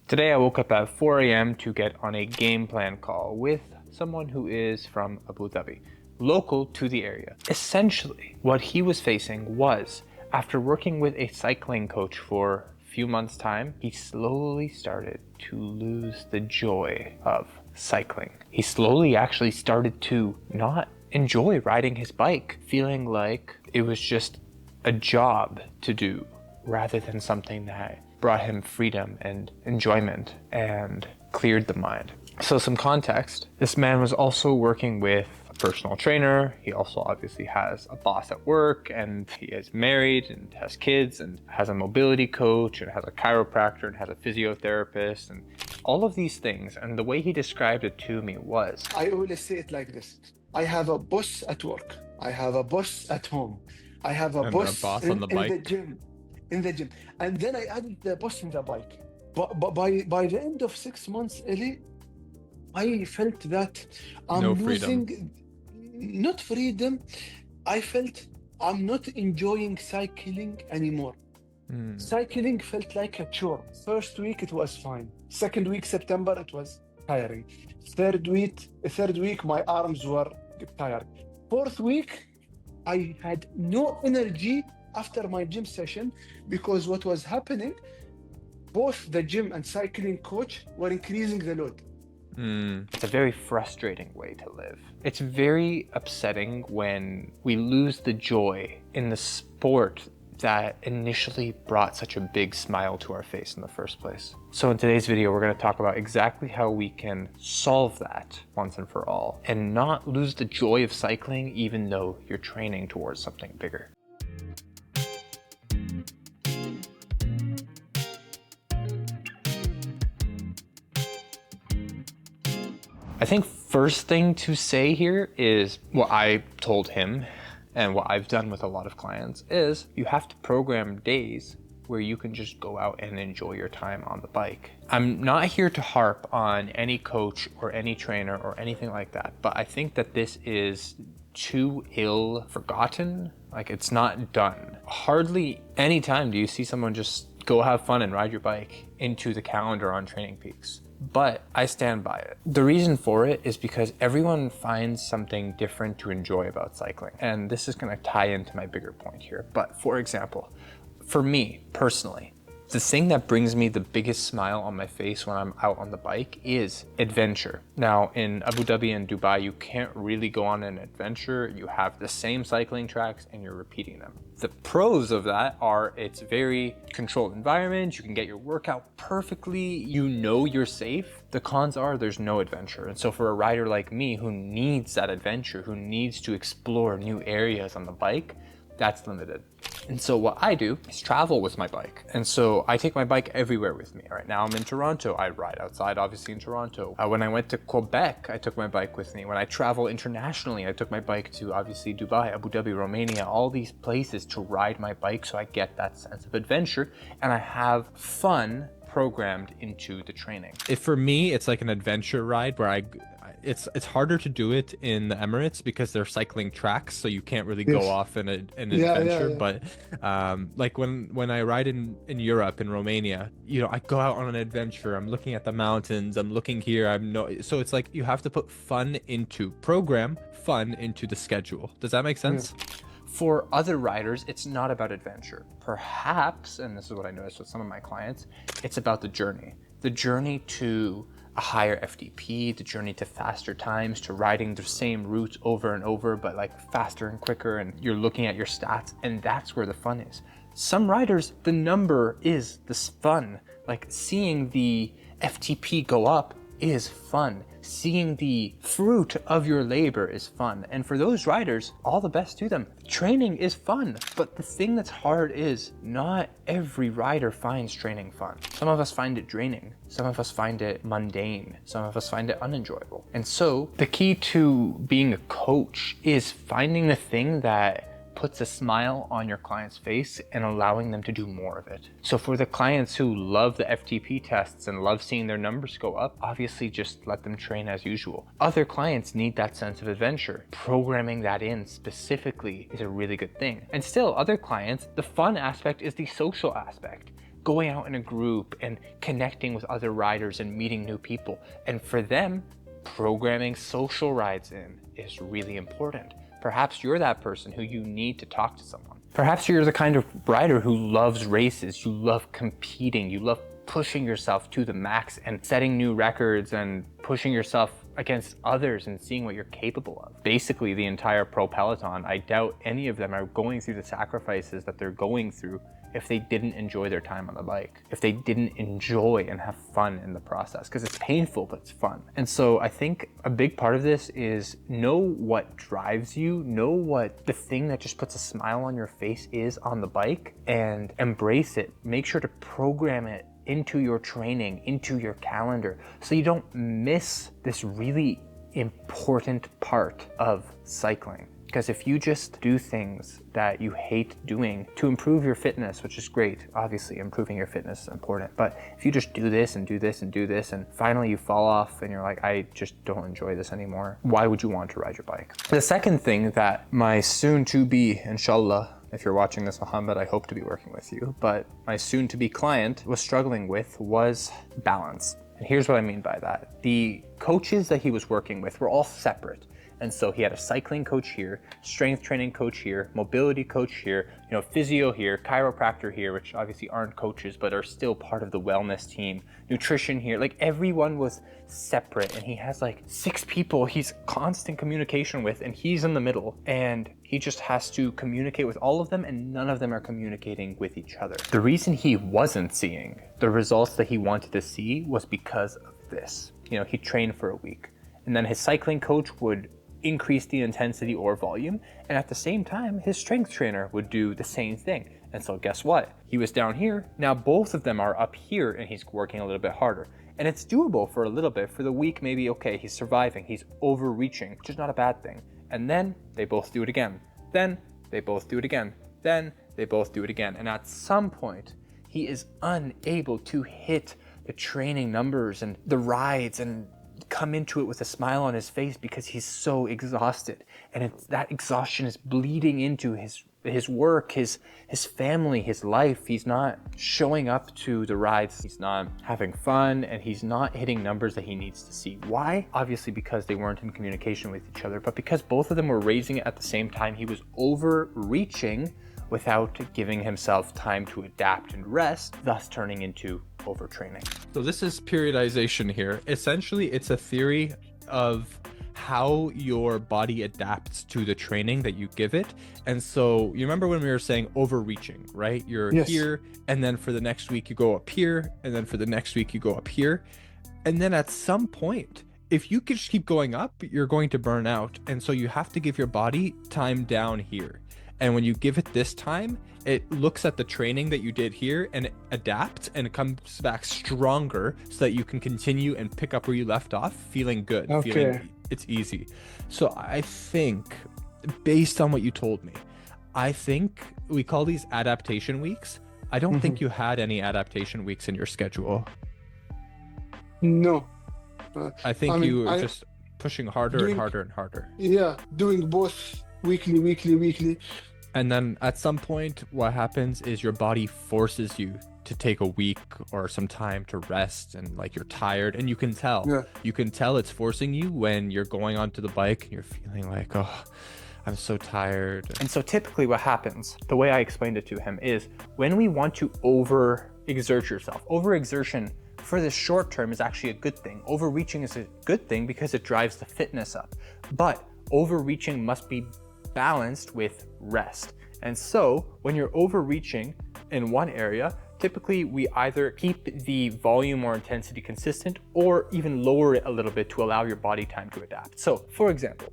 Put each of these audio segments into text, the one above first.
Today I woke up at 4 a.m. to get on a game plan call with someone who is from Abu Dhabi, local to the area. Essentially, what he was facing was, after working with a cycling coach for a few months' time, he slowly started to lose the joy of cycling. He slowly actually started to not enjoy riding his bike, feeling like it was just a job to do rather than something that brought him freedom and enjoyment and cleared the mind. So some context, this man was also working with a personal trainer. He also obviously has a boss at work, and he is married and has kids and has a mobility coach and has a chiropractor and has a physiotherapist and all of these things. And the way he described it to me was, I always say it like this. I have a boss at work. I have a boss at home. I have a And the boss boss on the in the bike. gym. In the gym. And then I added the boss in the bike. But by the end of 6 months, Elie, I felt that I'm No freedom. losing, not freedom. I felt I'm not enjoying cycling anymore. Cycling felt like a chore. First week it was fine. Second week, September, it was tiring. Third week, my arms were tired. Fourth week, I had no energy after my gym session because what was happening, both the gym and cycling coach were increasing the load. It's a very frustrating way to live. It's very upsetting when we lose the joy in the sport that initially brought such a big smile to our face in the first place. So in today's video, we're going to talk about exactly how we can solve that once and for all and not lose the joy of cycling even though you're training towards something bigger. I think first thing to say here is what I told him and what I've done with a lot of clients is you have to program days where you can just go out and enjoy your time on the bike. I'm not here to harp on any coach or any trainer or anything like that, but I think that this is too ill forgotten. Like, it's not done. Hardly any time do you see someone just go have fun and ride your bike into the calendar on Training Peaks. But I stand by it. The reason for it is because everyone finds something different to enjoy about cycling. And this is going to tie into my bigger point here. But for example, for me personally, the thing that brings me the biggest smile on my face when I'm out on the bike is adventure. Now, in Abu Dhabi and Dubai, you can't really go on an adventure. You have the same cycling tracks and you're repeating them. The pros of that are it's very controlled environment. You can get your workout perfectly. You know you're safe. The cons are there's no adventure. And so for a rider like me who needs that adventure, who needs to explore new areas on the bike, that's limited. And so what I do is travel with my bike. And so I take my bike everywhere with me. Right now I'm in Toronto. I ride outside, obviously, in Toronto. When I went to Quebec, I took my bike with me. When I travel internationally, I took my bike to obviously Dubai, Abu Dhabi, Romania, all these places to ride my bike so I get that sense of adventure and I have fun programmed into the training. For me, it's like an adventure ride where it's harder to do it in the Emirates because they're cycling tracks, so you can't really go Yes. off in an Yeah, adventure. yeah. But like when I ride in Europe, in Romania, I go out on an adventure. I'm looking at the mountains. I'm looking here. So it's like you have to put fun into the schedule. Does that make sense? Yeah. For other riders, it's not about adventure. Perhaps, and this is what I noticed with some of my clients, it's about the journey to a higher FTP, the journey to faster times, to riding the same routes over and over, but like faster and quicker, and you're looking at your stats, and that's where the fun is. Some riders, the number is the fun. Like seeing the FTP go up is fun. Seeing the fruit of your labor is fun. And for those riders, all the best to them. Training is fun. But the thing that's hard is not every rider finds training fun. Some of us find it draining. Some of us find it mundane. Some of us find it unenjoyable. And so the key to being a coach is finding the thing that puts a smile on your client's face and allowing them to do more of it. So for the clients who love the FTP tests and love seeing their numbers go up, obviously just let them train as usual. Other clients need that sense of adventure. Programming that in specifically is a really good thing. And still, other clients, the fun aspect is the social aspect. going out in a group and connecting with other riders and meeting new people. And for them, programming social rides in is really important. Perhaps you're that person who you need to talk to someone. Perhaps you're the kind of rider who loves races, you love competing, you love pushing yourself to the max and setting new records and pushing yourself against others and seeing what you're capable of. Basically, the entire pro peloton, I doubt any of them are going through the sacrifices that they're going through if they didn't enjoy their time on the bike, if they didn't enjoy and have fun in the process, because it's painful, but it's fun. And so I think a big part of this is know what drives you, know what the thing that just puts a smile on your face is on the bike, and embrace it. Make sure to program it into your training, into your calendar, so you don't miss this really important part of cycling. Because if you just do things that you hate doing to improve your fitness, which is great, obviously improving your fitness is important, but if you just do this and do this and do this and finally you fall off and you're like, I just don't enjoy this anymore, why would you want to ride your bike? The second thing that my soon-to-be, inshallah, if you're watching this, Muhammad, I hope to be working with you, but my soon-to-be client was struggling with was balance. And here's what I mean by that. The coaches that he was working with were all separate. And so he had a cycling coach here, strength training coach here, mobility coach here, physio here, chiropractor here, which obviously aren't coaches, but are still part of the wellness team, nutrition here, like everyone was separate. And he has like 6 people he's constant communication with, and he's in the middle, and he just has to communicate with all of them, and none of them are communicating with each other. The reason he wasn't seeing the results that he wanted to see was because of this. He trained for a week, and then his cycling coach would increase the intensity or volume, and at the same time his strength trainer would do the same thing. And so guess what? He was down here, now both of them are up here, and he's working a little bit harder. And it's doable for a little bit. For the week, maybe okay, he's surviving, he's overreaching, which is not a bad thing. And then they both do it again. Then they both do it again. Then they both do it again. And at some point, he is unable to hit the training numbers and the rides and come into it with a smile on his face because he's so exhausted. And that exhaustion is bleeding into his work, his family, his life. He's not showing up to the rides. He's not having fun, and he's not hitting numbers that he needs to see. Why? Obviously because they weren't in communication with each other, but because both of them were raising it at the same time, he was overreaching without giving himself time to adapt and rest, thus turning into overtraining. So this is periodization here. Essentially, it's a theory of how your body adapts to the training that you give it. And so you remember when we were saying overreaching, right? You're Yes. here, and then for the next week you go up here, and then for the next week you go up here. And then at some point, if you could just keep going up, you're going to burn out. And so you have to give your body time down here. And when you give it this time, it looks at the training that you did here and it adapts and it comes back stronger so that you can continue and pick up where you left off, feeling good, Okay. feeling it's easy. So I think, based on what you told me, I think we call these adaptation weeks. I don't think you had any adaptation weeks in your schedule. No. I think I mean, you were just pushing harder and harder and harder. Yeah, doing both weekly. And then at some point, what happens is your body forces you to take a week or some time to rest, and like you're tired, and you can tell. Yeah. You can tell it's forcing you when you're going onto the bike and you're feeling like, oh, I'm so tired. And so typically what happens, the way I explained it to him, is when we want to overexert yourself, overexertion for the short term is actually a good thing. Overreaching is a good thing because it drives the fitness up. But overreaching must be balanced with rest. And so when you're overreaching in one area, typically we either keep the volume or intensity consistent or even lower it a little bit to allow your body time to adapt. So for example,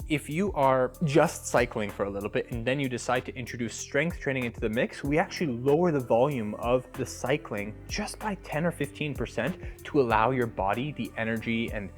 if you are just cycling for a little bit and then you decide to introduce strength training into the mix, we actually lower the volume of the cycling just by 10 or 15% to allow your body the energy and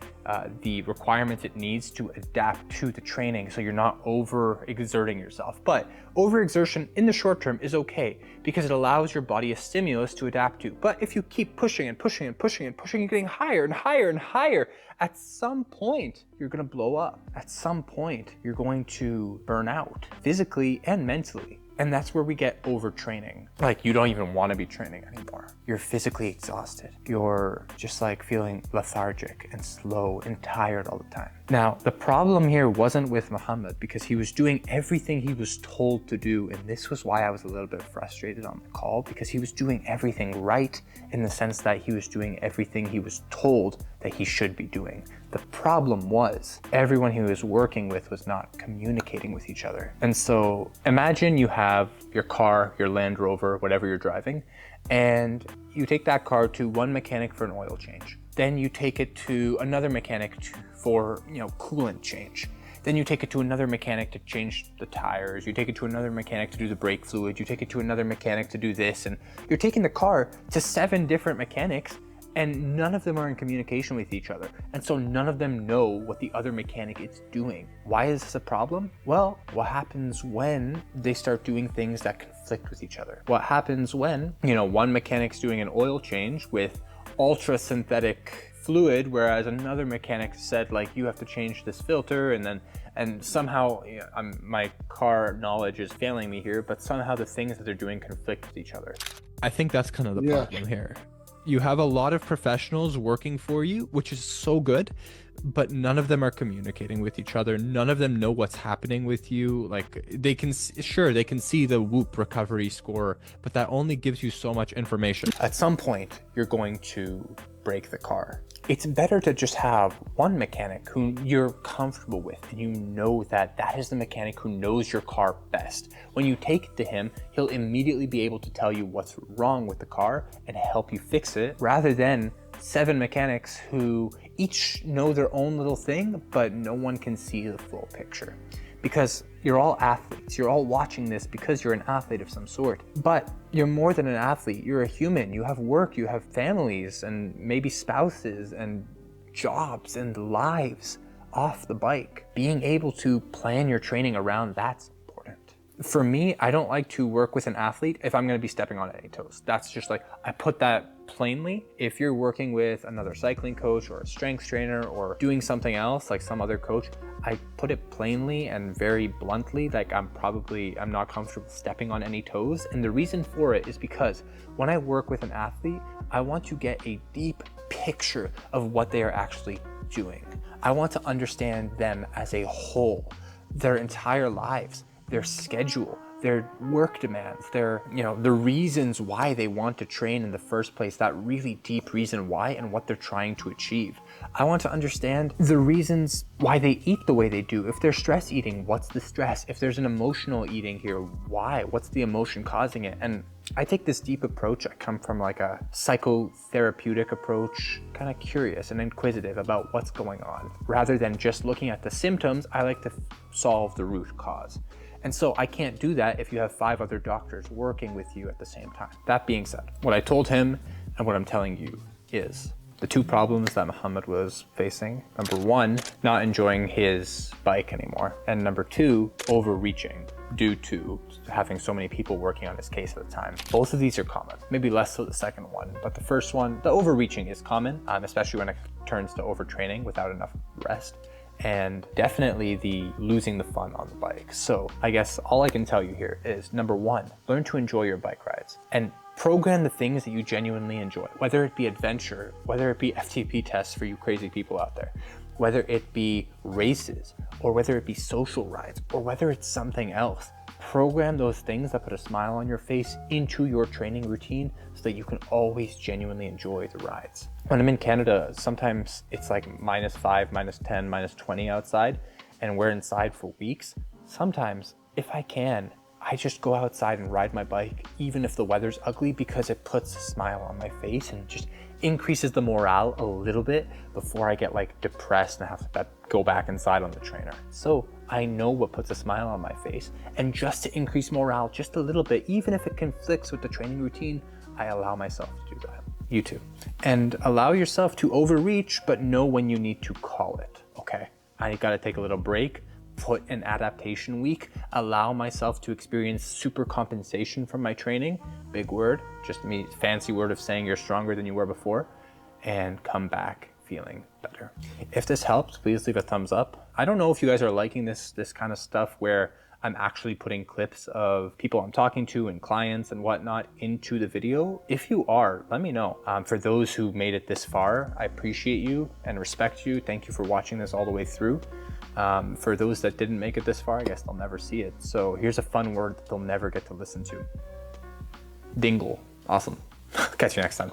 the requirements it needs to adapt to the training, so you're not overexerting yourself. But overexertion in the short term is okay because it allows your body a stimulus to adapt to. But if you keep pushing and pushing and pushing and pushing and getting higher and higher and higher, at some point you're going to blow up. At some point you're going to burn out physically and mentally. And that's where we get overtraining. Like, you don't even want to be training anymore. You're physically exhausted. You're just like feeling lethargic and slow and tired all the time. Now, the problem here wasn't with Muhammad, because he was doing everything he was told to do. And this was why I was a little bit frustrated on the call, because he was doing everything right in the sense that he was doing everything he was told that he should be doing. The problem was everyone he was working with was not communicating with each other. And so imagine you have your car, your Land Rover, whatever you're driving, and you take that car to one mechanic for an oil change. Then you take it to another mechanic for, coolant change. Then you take it to another mechanic to change the tires. You take it to another mechanic to do the brake fluid. You take it to another mechanic to do this. And you're taking the car to 7 different mechanics, and none of them are in communication with each other. And so none of them know what the other mechanic is doing. Why is this a problem? Well, what happens when they start doing things that conflict with each other? What happens when, one mechanic's doing an oil change with ultra synthetic fluid, whereas another mechanic said, like, you have to change this filter, and somehow, my car knowledge is failing me here, but somehow the things that they're doing conflict with each other. I think that's kind of the problem here. You have a lot of professionals working for you, which is so good, but none of them are communicating with each other. None of them know what's happening with you. Like, they can see the Whoop recovery score, but that only gives you so much information. At some point, you're going to break the car. It's better to just have one mechanic who you're comfortable with, and you know that that is the mechanic who knows your car best. When you take it to him, he'll immediately be able to tell you what's wrong with the car and help you fix it, rather than 7 mechanics who each know their own little thing, but no one can see the full picture. Because you're all athletes. You're all watching this because you're an athlete of some sort. But you're more than an athlete. You're a human. You have work, you have families, and maybe spouses, and jobs, and lives off the bike. Being able to plan your training around that's important. For me, I don't like to work with an athlete if I'm going to be stepping on any toes. That's just like, I put that plainly. If you're working with another cycling coach or a strength trainer or doing something else like some other coach, I put it plainly and very bluntly, like I'm not comfortable stepping on any toes. And the reason for it is because when I work with an athlete, I want to get a deep picture of what they are actually doing. I want to understand them as a whole, their entire lives, their schedule, their work demands, the reasons why they want to train in the first place, that really deep reason why, and what they're trying to achieve. I want to understand the reasons why they eat the way they do. If they're stress eating, what's the stress? If there's an emotional eating here, why? What's the emotion causing it? And I take this deep approach. I come from like a psychotherapeutic approach, kind of curious and inquisitive about what's going on. Rather than just looking at the symptoms, I like to solve the root cause. And so I can't do that if you have 5 other doctors working with you at the same time. That being said, what I told him and what I'm telling you is the 2 problems that Muhammad was facing. Number 1, not enjoying his bike anymore. And number 2, overreaching due to having so many people working on his case at the time. Both of these are common, maybe less so the second one, but the first one, the overreaching, is common, especially when it turns to overtraining without enough rest. And definitely the losing the fun on the bike. So I guess all I can tell you here is, number 1, learn to enjoy your bike rides and program the things that you genuinely enjoy, whether it be adventure, whether it be FTP tests for you crazy people out there, whether it be races, or whether it be social rides, or whether it's something else. Program those things that put a smile on your face into your training routine so that you can always genuinely enjoy the rides. When I'm in Canada, sometimes it's like -5, -10, -20 outside, and we're inside for weeks. Sometimes, if I can, I just go outside and ride my bike, even if the weather's ugly, because it puts a smile on my face and just increases the morale a little bit before I get like depressed and have to go back inside on the trainer. So I know what puts a smile on my face, and just to increase morale just a little bit, even if it conflicts with the training routine, I allow myself to do that. You too. And allow yourself to overreach, but know when you need to call it, okay? I gotta take a little break, put an adaptation week, allow myself to experience super compensation from my training, big word, just me, fancy word of saying you're stronger than you were before, and come back feeling better. If this helped, please leave a thumbs up. I don't know if you guys are liking this kind of stuff where I'm actually putting clips of people I'm talking to and clients and whatnot into the video. If you are, let me know. For those who made it this far, I appreciate you and respect you. Thank you for watching this all the way through. For those that didn't make it this far, I guess they'll never see it. So here's a fun word that they'll never get to listen to. Dingle. Awesome. Catch you next time.